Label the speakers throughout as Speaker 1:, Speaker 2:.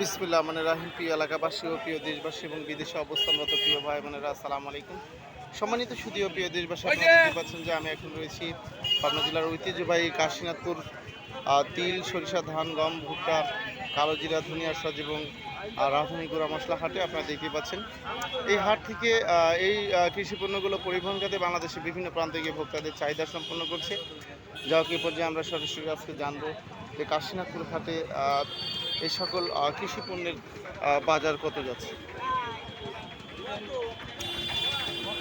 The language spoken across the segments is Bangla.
Speaker 1: বিসমিল্লাহ মানে রাহিম। প্রিয় এলাকাবাসী ও প্রিয় দেশবাসী এবং বিদেশে অবস্থানরত প্রিয় ভাই বোনেরা, আসসালামু আলাইকুম। সম্মানিত সুধী ও প্রিয় দেশবাসী, আপনারা দেখতে পাচ্ছেন যে আমি এখন রয়েছি পাবনা জেলার ঐতিহ্যবাহী কাশীনাথপুর তিল, সরিষা, ধান, গম, ভুট্টা, কালো জিরা, ধনিয়া, সজ এবং রাঁধুনি গুঁড়া মশলা হাটে। আপনারা দেখতে পাচ্ছেন এই হাট থেকে এই কৃষি পণ্যগুলো পরিবহন খাতে বাংলাদেশের বিভিন্ন প্রান্তে গিয়ে ভোক্তাদের চাহিদা সম্পন্ন করছে। যা হোক, এই পর্যায়ে আমরা সরাসরি আজকে জানবো যে কাশীনাথপুর হাটে এই সকল কৃষি পণ্যের বাজার কত যাচ্ছে।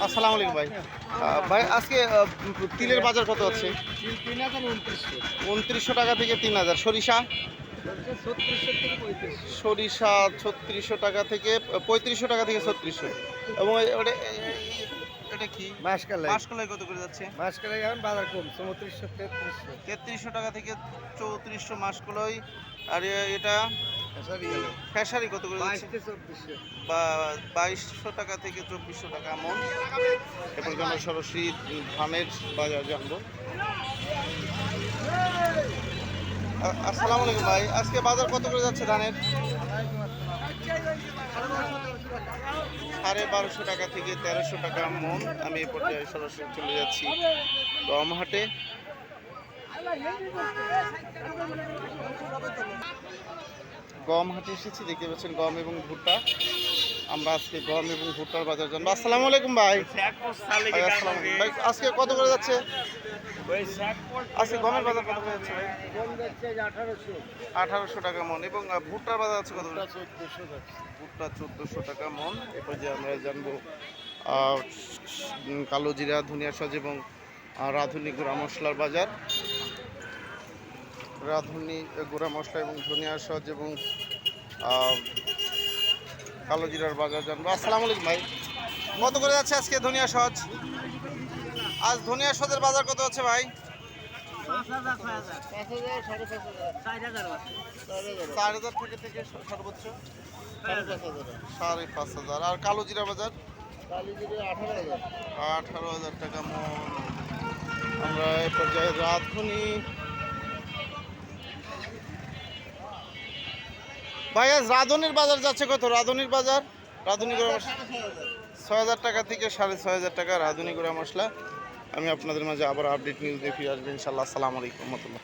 Speaker 1: আসসালামু আলাইকুম ভাই। ভাই আজকে তিলের বাজার কত আছে? 2900 টাকা থেকে 3000। সরিষা? সরিষা 3600 টাকা থেকে 3500 টাকা থেকে 3600। এবং এটা কি মাসকলাই কত করে যাচ্ছে?
Speaker 2: মাসকলাই এখন বাজার কম 3400 3300
Speaker 1: 3300 টাকা থেকে 3400 মাসকলাই। আর এটা খেসারি কত করে যাচ্ছে? 2200 টাকা থেকে 2400 টাকা মন। এরপর আমরা সরাসরি ধানের বাজার জানবো। আসসালামু আলাইকুম ভাই, আজকে বাজার কত করে যাচ্ছে ধানের? 1250 টাকা থেকে 1300 টাকা মন। আমি এই পর্যায়ে সরাসরি চলে যাচ্ছি গম হাটে। গম হাটে এসেছি, দেখতে পাচ্ছেন গম এবং ভুট্টা। আমরা আজকে গম এবং ভুট্টার বাজার জানবো। আসসালামু আলাইকুম ভাই। ভাই আজকে কত করে যাচ্ছে? আজকে গমের বাজার কত করে যাচ্ছে ভাই? 1800 টাকা মন। এবং ভুট্টার বাজার আছে কত? ভুট্টা 1400 টাকা মন। এরপর যে আমরা জানবো কালো জিরা, ধনিয়া, সজ এবং রাঁধুনি গুঁড়া মশলার বাজার। রাঁধুনি গুঁড়া মশলা এবং ধনিয়া, সজ এবং কালো জিরার বাজার জানবো। আসসালামু আলাইকুম ভাই, কত করে যাচ্ছে আজকে ধনিয়া সজ? আজ ধনিয়া সজের বাজার কত আছে ভাই? 4000 থেকে সর্বোচ্চ 5500। আর কালো জিরা বাজার 18,000 টাকা মন। আমরা এই পর্যায়ে রাঁধুনি ভাই, আজ রাঁধুনির বাজার যাচ্ছে কত? রাঁধুনির বাজার, রাঁধুনি গুঁড়া মশলা 6000 টাকা থেকে 6500 টাকা রাঁধুনি গুঁড়া মশলা। আমি আপনাদের মাঝে আবার আপডেট নিউজ দিয়ে ফিরে আসবো ইনশাল্লাহ। আসসালামু আলাইকুম রহমতুল্লাহ।